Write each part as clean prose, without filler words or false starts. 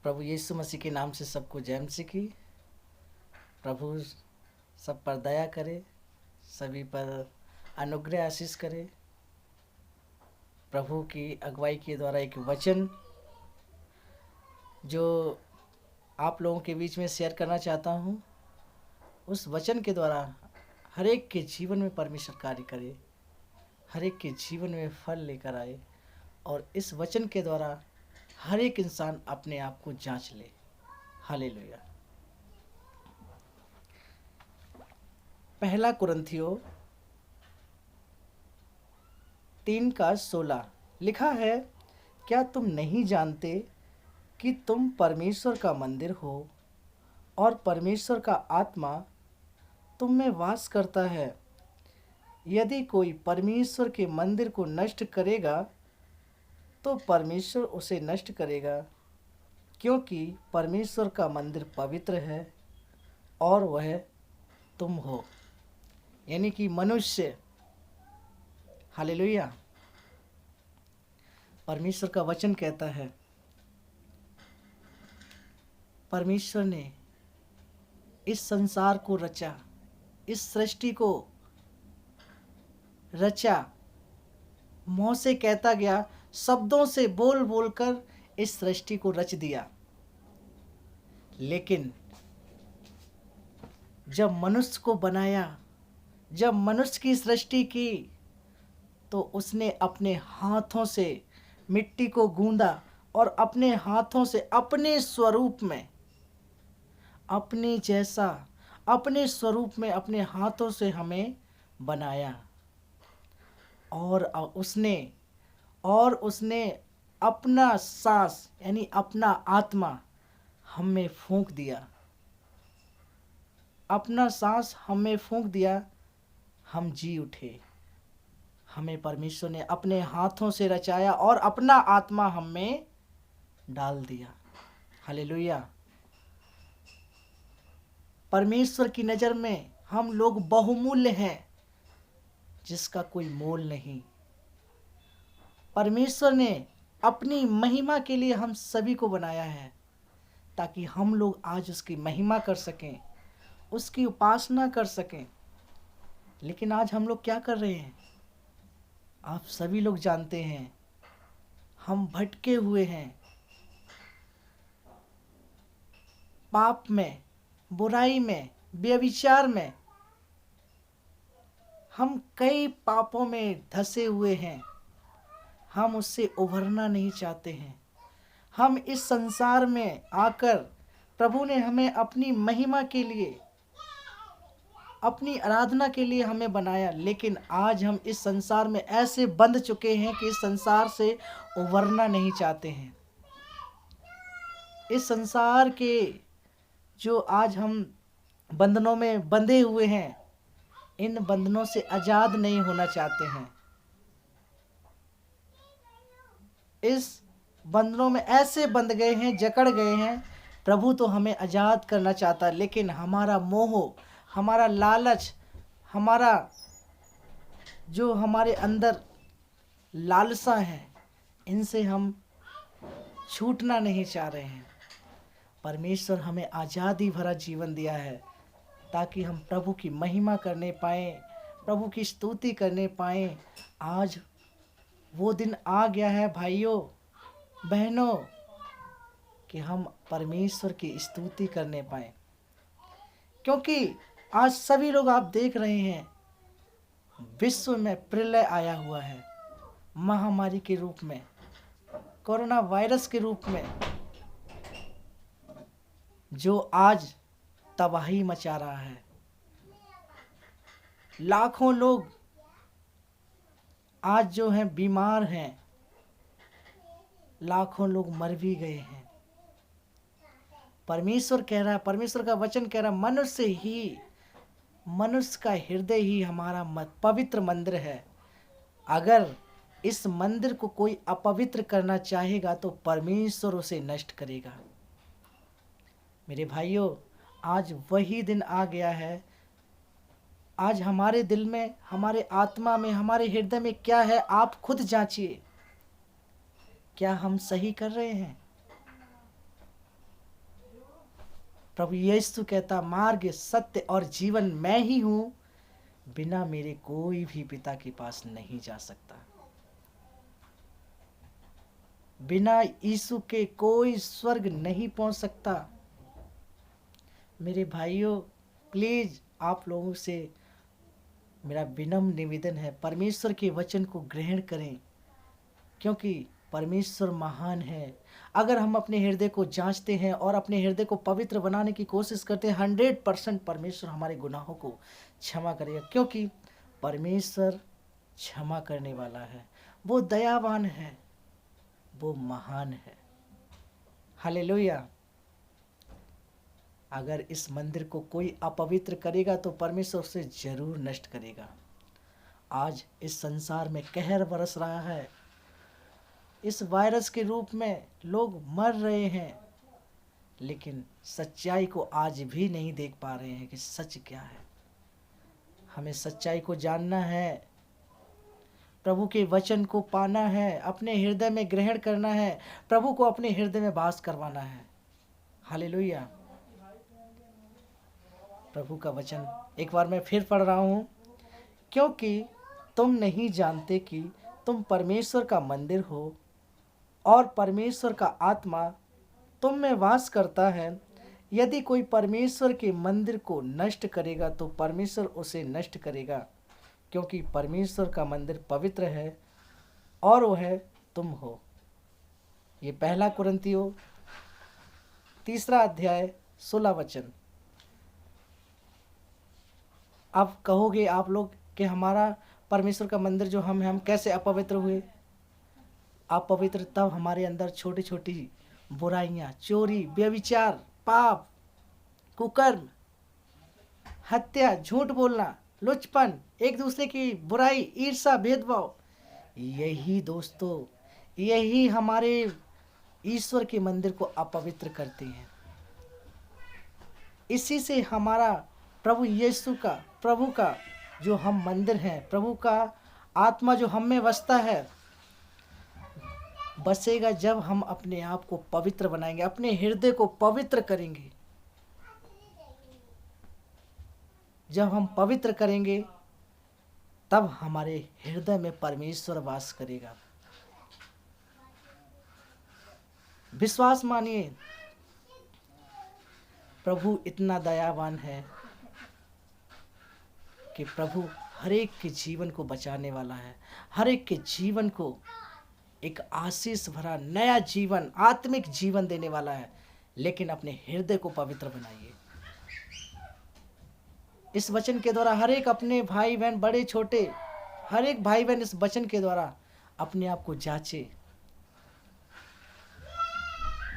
प्रभु यीशु मसीह के नाम से सबको जय मसीह की। प्रभु सब पर दया करे, सभी पर अनुग्रह आशीष करे। प्रभु की अगुवाई के द्वारा एक वचन जो आप लोगों के बीच में शेयर करना चाहता हूँ, उस वचन के द्वारा हर एक के जीवन में परमेश्वर कार्य करे, हर एक के जीवन में फल लेकर आए और इस वचन के द्वारा हर एक इंसान अपने आप को जांच ले। हालेलुया। पहला कुरिन्थियों 3:16 लिखा है, क्या तुम नहीं जानते कि तुम परमेश्वर का मंदिर हो और परमेश्वर का आत्मा तुम में वास करता है। यदि कोई परमेश्वर के मंदिर को नष्ट करेगा तो परमेश्वर उसे नष्ट करेगा, क्योंकि परमेश्वर का मंदिर पवित्र है और वह तुम हो, यानी कि मनुष्य। हालेलुया। परमेश्वर का वचन कहता है, परमेश्वर ने इस संसार को रचा, इस सृष्टि को रचा। मुंह से कहता गया, शब्दों से बोल बोलकर इस सृष्टि को रच दिया। लेकिन जब मनुष्य को बनाया, जब मनुष्य की सृष्टि की, तो उसने अपने हाथों से मिट्टी को गूंदा और अपने हाथों से अपने स्वरूप में, अपने जैसा, अपने स्वरूप में, अपने हाथों से हमें बनाया। और उसने अपना सांस यानी अपना आत्मा हम में फूंक दिया। अपना सांस हम में फूंक दिया, हम जी उठे। हमें परमेश्वर ने अपने हाथों से रचाया और अपना आत्मा हम में डाल दिया। हालेलुया। परमेश्वर की नज़र में हम लोग बहुमूल्य हैं, जिसका कोई मोल नहीं। परमेश्वर ने अपनी महिमा के लिए हम सभी को बनाया है, ताकि हम लोग आज उसकी महिमा कर सकें, उसकी उपासना कर सकें। लेकिन आज हम लोग क्या कर रहे हैं? आप सभी लोग जानते हैं, हम भटके हुए हैं। पाप में, बुराई में, व्यभिचार में, हम कई पापों में धंसे हुए हैं। हम उससे उभरना नहीं चाहते हैं। हम इस संसार में आकर प्रभु ने हमें अपनी महिमा के लिए, अपनी आराधना के लिए हमें बनाया, लेकिन आज हम इस संसार में ऐसे बंध चुके हैं कि इस संसार से उभरना नहीं चाहते हैं। इस संसार के जो आज हम बंधनों में बंधे हुए हैं, इन बंधनों से आज़ाद नहीं होना चाहते हैं। इस बंधनों में ऐसे बंध गए हैं, जकड़ गए हैं। प्रभु तो हमें आज़ाद करना चाहता है, लेकिन हमारा मोह, हमारा लालच, हमारा जो हमारे अंदर लालसा है, इनसे हम छूटना नहीं चाह रहे हैं। परमेश्वर हमें आज़ादी भरा जीवन दिया है, ताकि हम प्रभु की महिमा करने पाएँ, प्रभु की स्तुति करने पाएँ। आज वो दिन आ गया है भाइयों बहनों, कि हम परमेश्वर की स्तुति करने पाएँ। क्योंकि आज सभी लोग, आप देख रहे हैं, विश्व में प्रलय आया हुआ है, महामारी के रूप में, कोरोना वायरस के रूप में, जो आज तबाही मचा रहा है। लाखों लोग आज जो हैं बीमार हैं, लाखों लोग मर भी गए हैं। परमेश्वर कह रहा है, परमेश्वर का वचन कह रहा है, मनुष्य का हृदय ही हमारा पवित्र मंदिर है। अगर इस मंदिर को कोई अपवित्र करना चाहेगा तो परमेश्वर उसे नष्ट करेगा। मेरे भाइयों, आज वही दिन आ गया है। आज हमारे दिल में, हमारे आत्मा में, हमारे हृदय में क्या है, आप खुद जांचिए। क्या हम सही कर रहे हैं? प्रभु यीशु कहता, मार्ग, सत्य और जीवन मैं ही हूँ, बिना मेरे कोई भी पिता के पास नहीं जा सकता। बिना यीशु के कोई स्वर्ग नहीं पहुंच सकता। मेरे भाइयों, प्लीज आप लोगों से मेरा विनम्र निवेदन है, परमेश्वर के वचन को ग्रहण करें, क्योंकि परमेश्वर महान है। अगर हम अपने हृदय को जांचते हैं और अपने हृदय को पवित्र बनाने की कोशिश करते हैं, 100% परमेश्वर हमारे गुनाहों को क्षमा करेगा, क्योंकि परमेश्वर क्षमा करने वाला है, वो दयावान है, वो महान है। हालेलुया। अगर इस मंदिर को कोई अपवित्र करेगा तो परमेश्वर उसे जरूर नष्ट करेगा। आज इस संसार में कहर बरस रहा है, इस वायरस के रूप में लोग मर रहे हैं, लेकिन सच्चाई को आज भी नहीं देख पा रहे हैं कि सच क्या है। हमें सच्चाई को जानना है, प्रभु के वचन को पाना है, अपने हृदय में ग्रहण करना है, प्रभु को अपने हृदय में वास करवाना है। हालेलुया। प्रभु का वचन एक बार मैं फिर पढ़ रहा हूँ, क्योंकि तुम नहीं जानते कि तुम परमेश्वर का मंदिर हो और परमेश्वर का आत्मा तुम में वास करता है। यदि कोई परमेश्वर के मंदिर को नष्ट करेगा तो परमेश्वर उसे नष्ट करेगा, क्योंकि परमेश्वर का मंदिर पवित्र है और वह तुम हो। ये 1 कुरिन्थियों 3 अध्याय 16 वचन। अब कहोगे आप लोग कि हमारा परमेश्वर का मंदिर जो हम कैसे अपवित्र हुए? अपवित्र तब हमारे अंदर छोटी छोटी बुराइयां, चोरी, व्यभिचार, पाप, कुकर्म, हत्या, झूठ बोलना, लुचपन, एक दूसरे की बुराई, ईर्ष्या, भेदभाव, यही दोस्तों, यही हमारे ईश्वर के मंदिर को अपवित्र करते हैं। इसी से हमारा प्रभु यीशु का, प्रभु का जो हम मंदिर हैं, प्रभु का आत्मा जो हम में बसता है, बसेगा जब हम अपने आप को पवित्र बनाएंगे, अपने हृदय को पवित्र करेंगे। जब हम पवित्र करेंगे तब हमारे हृदय में परमेश्वर वास करेगा। विश्वास मानिए, प्रभु इतना दयावान है कि प्रभु हर एक के जीवन को बचाने वाला है, हर एक के जीवन को एक आशीष भरा नया जीवन, आत्मिक जीवन देने वाला है। लेकिन अपने हृदय को पवित्र बनाइए। इस वचन के द्वारा हर एक अपने भाई बहन, बड़े छोटे, हर एक भाई बहन इस वचन के द्वारा अपने आप को जांचे।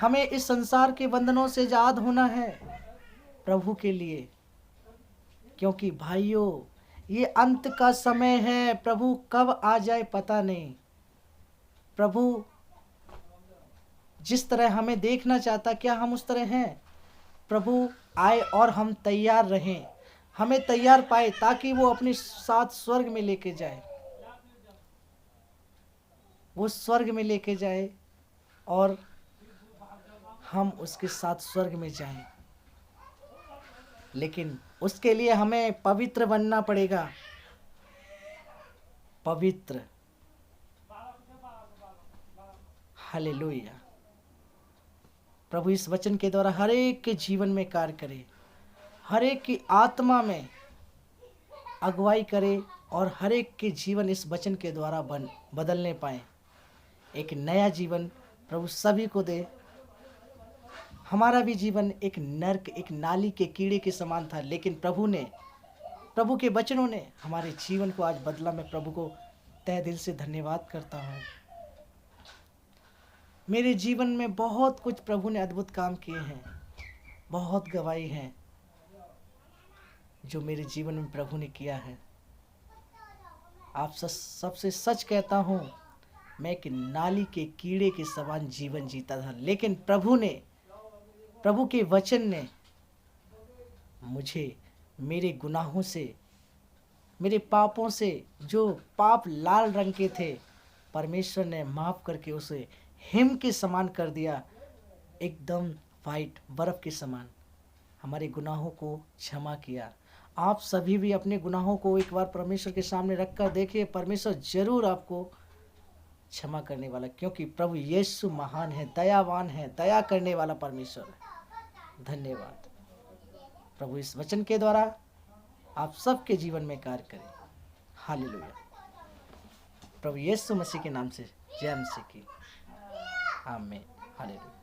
हमें इस संसार के बंधनों से आजाद होना है प्रभु के लिए, क्योंकि भाइयों ये अंत का समय है। प्रभु कब आ जाए पता नहीं। प्रभु जिस तरह हमें देखना चाहता, क्या हम उस तरह हैं? प्रभु आए और हम तैयार रहें, हमें तैयार पाए, ताकि वो अपने साथ स्वर्ग में लेके जाए, वो स्वर्ग में लेके जाए और हम उसके साथ स्वर्ग में जाएं। लेकिन उसके लिए हमें पवित्र बनना पड़ेगा, पवित्र। हालेलुया। प्रभु इस वचन के द्वारा हर एक के जीवन में कार्य करे, हर एक की आत्मा में अगुवाई करे और हर एक के जीवन इस वचन के द्वारा बदलने पाए। एक नया जीवन प्रभु सभी को दे। हमारा भी जीवन एक नर्क, एक नाली के कीड़े के समान था, लेकिन प्रभु के वचनों ने हमारे जीवन को आज बदला। मैं प्रभु को तहे दिल से धन्यवाद करता हूँ। मेरे जीवन में बहुत कुछ प्रभु ने अद्भुत काम किए हैं, बहुत गवाही हैं जो मेरे जीवन में प्रभु ने किया है। आप सबसे सच कहता हूँ, मैं एक नाली के कीड़े के समान जीवन जीता था, लेकिन प्रभु के वचन ने मुझे मेरे गुनाहों से, मेरे पापों से, जो पाप लाल रंग के थे, परमेश्वर ने माफ करके उसे हिम के समान कर दिया, एकदम वाइट, बर्फ के समान। हमारे गुनाहों को क्षमा किया। आप सभी भी अपने गुनाहों को एक बार परमेश्वर के सामने रखकर देखिए, परमेश्वर जरूर आपको क्षमा करने वाला, क्योंकि प्रभु यीशु महान है, दयावान है, दया करने वाला परमेश्वर है। धन्यवाद। प्रभु इस वचन के द्वारा आप सबके जीवन में कार्य करें। हालेलुया। प्रभु यीशु मसीह के नाम से जय मसीह की। आमीन। हालेलुया।